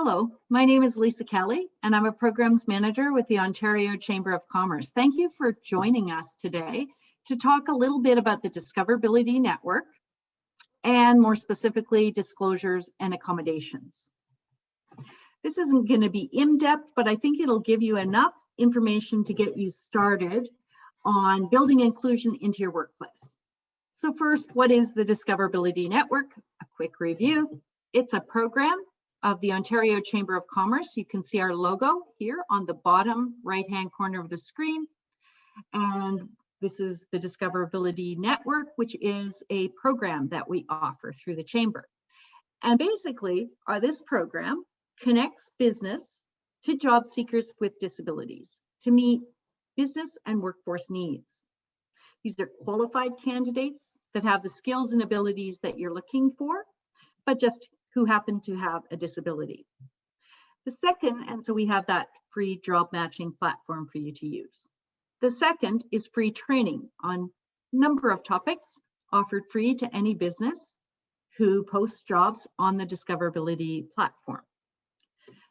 Hello, my name is Lisa Kelly, and I'm a Programs Manager with the Ontario Chamber of Commerce. Thank you for joining us today to talk a little bit about the Discoverability Network, and more specifically, disclosures and accommodations. This isn't going to be in-depth, but I think it'll give you enough information to get you started on building inclusion into your workplace. So first, what is the Discoverability Network? A quick review. It's a program of the Ontario Chamber of Commerce. You can see our logo here on the bottom right-hand corner of the screen. And this is the Discoverability Network, which is a program that we offer through the Chamber. And basically, this program connects business to job seekers with disabilities to meet business and workforce needs. These are qualified candidates that have the skills and abilities that you're looking for, but just who happen to have a disability. The second, and so we have that free job matching platform for you to use. The second is free training on a number of topics offered free to any business who posts jobs on the Discoverability platform.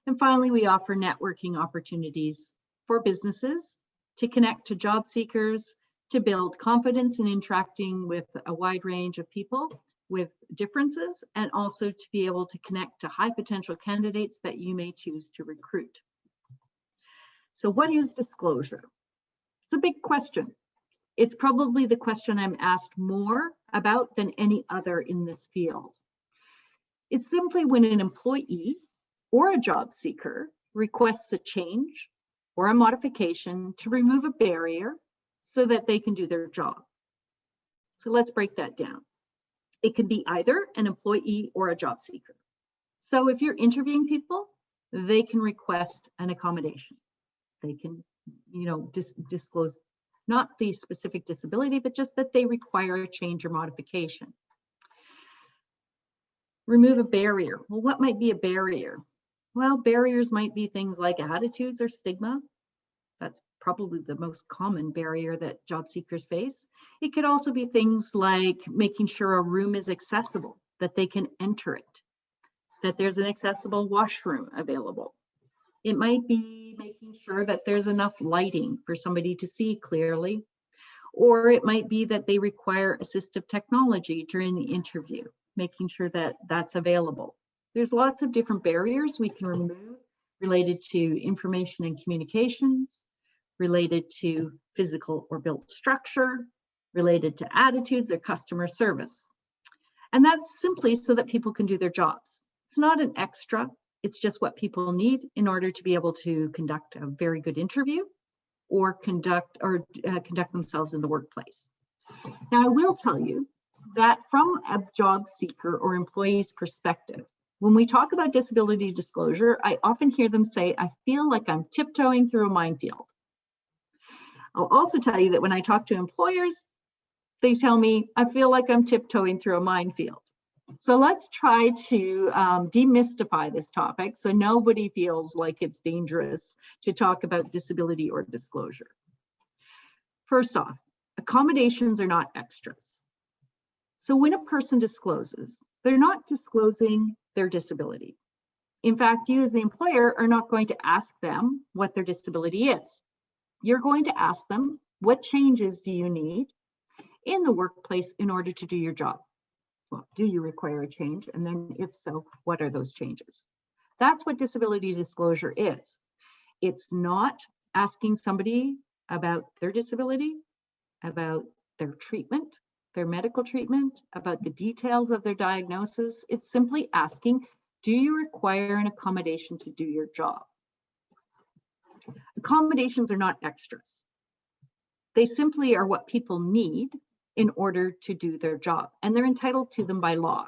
And finally, we offer networking opportunities for businesses to connect to job seekers, to build confidence in interacting with a wide range of people with differences, and also to be able to connect to high potential candidates that you may choose to recruit. So what is disclosure? It's a big question. It's probably the question I'm asked more about than any other in this field. It's simply when an employee or a job seeker requests a change or a modification to remove a barrier so that they can do their job. So let's break that down. It can be either an employee or a job seeker. So if you're interviewing people, they can request an accommodation. They can, disclose not the specific disability, but just that they require a change or modification. Remove a barrier. Well, what might be a barrier? Well, barriers might be things like attitudes or stigma. That's probably the most common barrier that job seekers face. It could also be things like making sure a room is accessible, that they can enter it, that there's an accessible washroom available. It might be making sure that there's enough lighting for somebody to see clearly, or it might be that they require assistive technology during the interview, making sure that that's available. There's lots of different barriers we can remove related to information and communications, related to physical or built structure, related to attitudes or customer service. And that's simply so that people can do their jobs. It's not an extra, it's just what people need in order to be able to conduct a very good interview or conduct themselves in the workplace. Now, I will tell you that from a job seeker or employee's perspective, when we talk about disability disclosure, I often hear them say, I feel like I'm tiptoeing through a minefield. I'll also tell you that when I talk to employers, they tell me, I feel like I'm tiptoeing through a minefield. So let's try to demystify this topic so nobody feels like it's dangerous to talk about disability or disclosure. First off, accommodations are not extras. So when a person discloses, they're not disclosing their disability. In fact, you as the employer are not going to ask them what their disability is. You're going to ask them, what changes do you need in the workplace in order to do your job? Well, do you require a change? And then if so, what are those changes? That's what disability disclosure is. It's not asking somebody about their disability, about their treatment, their medical treatment, about the details of their diagnosis. It's simply asking, do you require an accommodation to do your job? Accommodations are not extras. They simply are what people need in order to do their job, and they're entitled to them by law.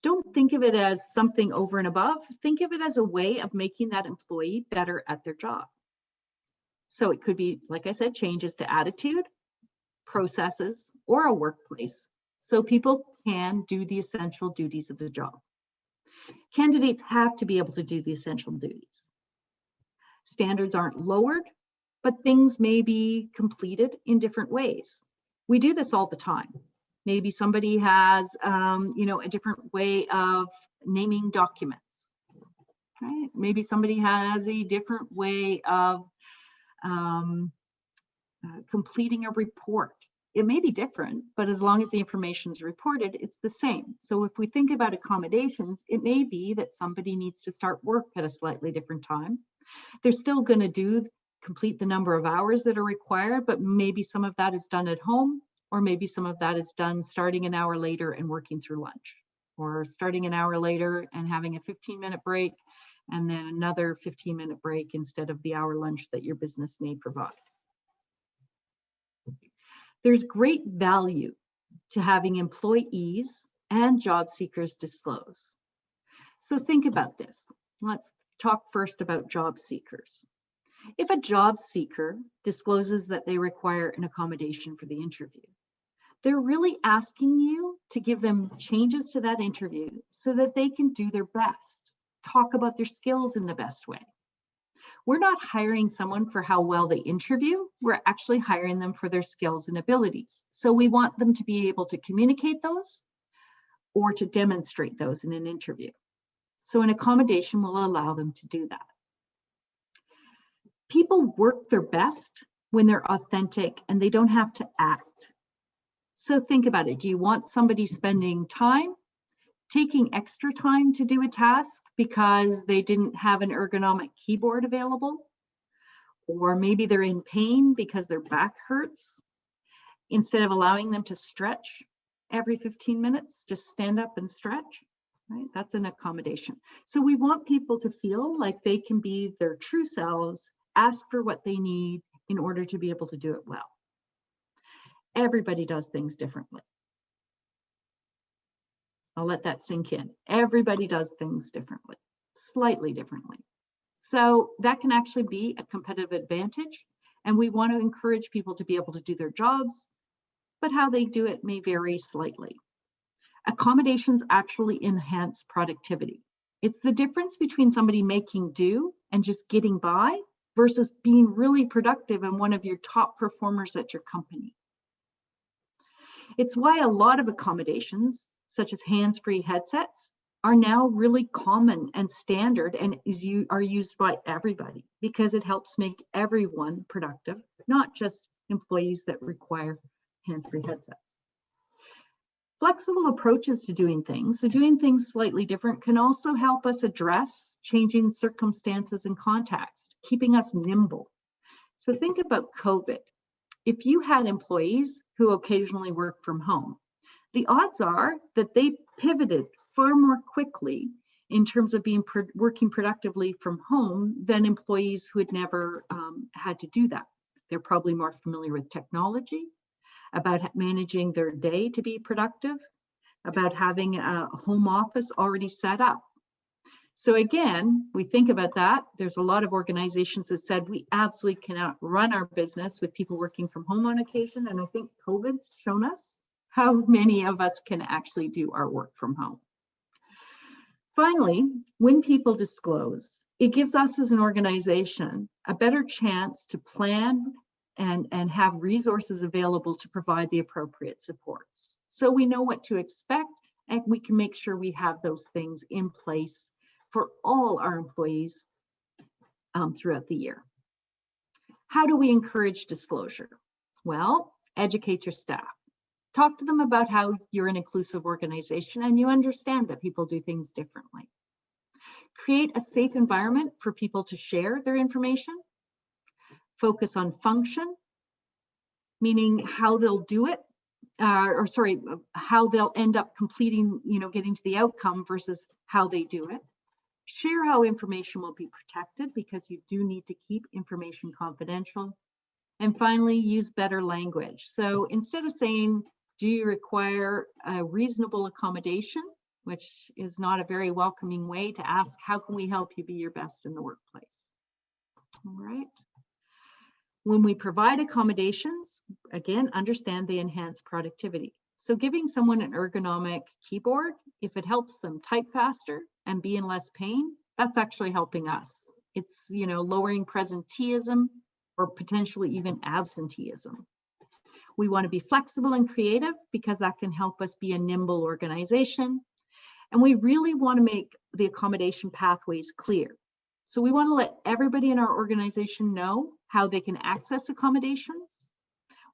Don't think of it as something over and above. Think of it as a way of making that employee better at their job. So it could be, like I said, changes to attitude, processes, or a workplace, so people can do the essential duties of the job. Candidates have to be able to do the essential duties. Standards aren't lowered, but things may be completed in different ways. We do this all the time. Maybe somebody has, a different way of naming documents. Maybe somebody has a different way of completing a report. It may be different, but as long as the information is reported, it's the same. So if we think about accommodations, it may be that somebody needs to start work at a slightly different time. They're still going to complete the number of hours that are required, but maybe some of that is done at home, or maybe some of that is done starting an hour later and working through lunch, or starting an hour later and having a 15-minute break, and then another 15-minute break instead of the hour lunch that your business may provide. There's great value to having employees and job seekers disclose. So think about this. Let's talk first about job seekers. If a job seeker discloses that they require an accommodation for the interview, they're really asking you to give them changes to that interview so that they can do their best, talk about their skills in the best way. We're not hiring someone for how well they interview, we're actually hiring them for their skills and abilities. So we want them to be able to communicate those or to demonstrate those in an interview. So an accommodation will allow them to do that. People work their best when they're authentic and they don't have to act. So think about it. Do you want somebody spending time, taking extra time to do a task because they didn't have an ergonomic keyboard available? Or maybe they're in pain because their back hurts. Instead of allowing them to stretch every 15 minutes, just stand up and stretch, right? That's an accommodation. So we want people to feel like they can be their true selves, ask for what they need in order to be able to do it well. Everybody does things differently. I'll let that sink in. Everybody does things differently, slightly differently. So that can actually be a competitive advantage. And we want to encourage people to be able to do their jobs, but how they do it may vary slightly. Accommodations actually enhance productivity. It's the difference between somebody making do and just getting by versus being really productive and one of your top performers at your company. It's why a lot of accommodations, such as hands-free headsets, are now really common and standard and are used by everybody because it helps make everyone productive, not just employees that require hands-free headsets. Flexible approaches to doing things, so doing things slightly different, can also help us address changing circumstances and context, keeping us nimble. So think about COVID. If you had employees who occasionally work from home, the odds are that they pivoted far more quickly in terms of working productively from home than employees who had never had to do that. They're probably more familiar with technology, about managing their day to be productive, about having a home office already set up. So again, we think about that. There's a lot of organizations that said we absolutely cannot run our business with people working from home on occasion. And I think COVID's shown us how many of us can actually do our work from home. Finally, when people disclose, it gives us as an organization a better chance to plan and have resources available to provide the appropriate supports. So we know what to expect and we can make sure we have those things in place for all our employees throughout the year. How do we encourage disclosure? Well, educate your staff. Talk to them about how you're an inclusive organization and you understand that people do things differently. Create a safe environment for people to share their information. Focus on function, meaning how they'll do it, how they'll end up completing, getting to the outcome versus how they do it. Share how information will be protected because you do need to keep information confidential. And finally, use better language. So instead of saying, do you require a reasonable accommodation, which is not a very welcoming way to ask, how can we help you be your best in the workplace? All right. When we provide accommodations, again, understand they enhance productivity. So giving someone an ergonomic keyboard, if it helps them type faster and be in less pain, that's actually helping us. It's, lowering presenteeism or potentially even absenteeism. We want to be flexible and creative because that can help us be a nimble organization. And we really want to make the accommodation pathways clear. So we want to let everybody in our organization know how they can access accommodations,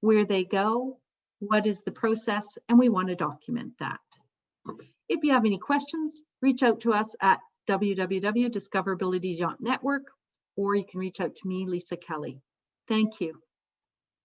where they go, what is the process, and we want to document that. If you have any questions, reach out to us at www.discoverability.network, or you can reach out to me, Lisa Kelly. Thank you.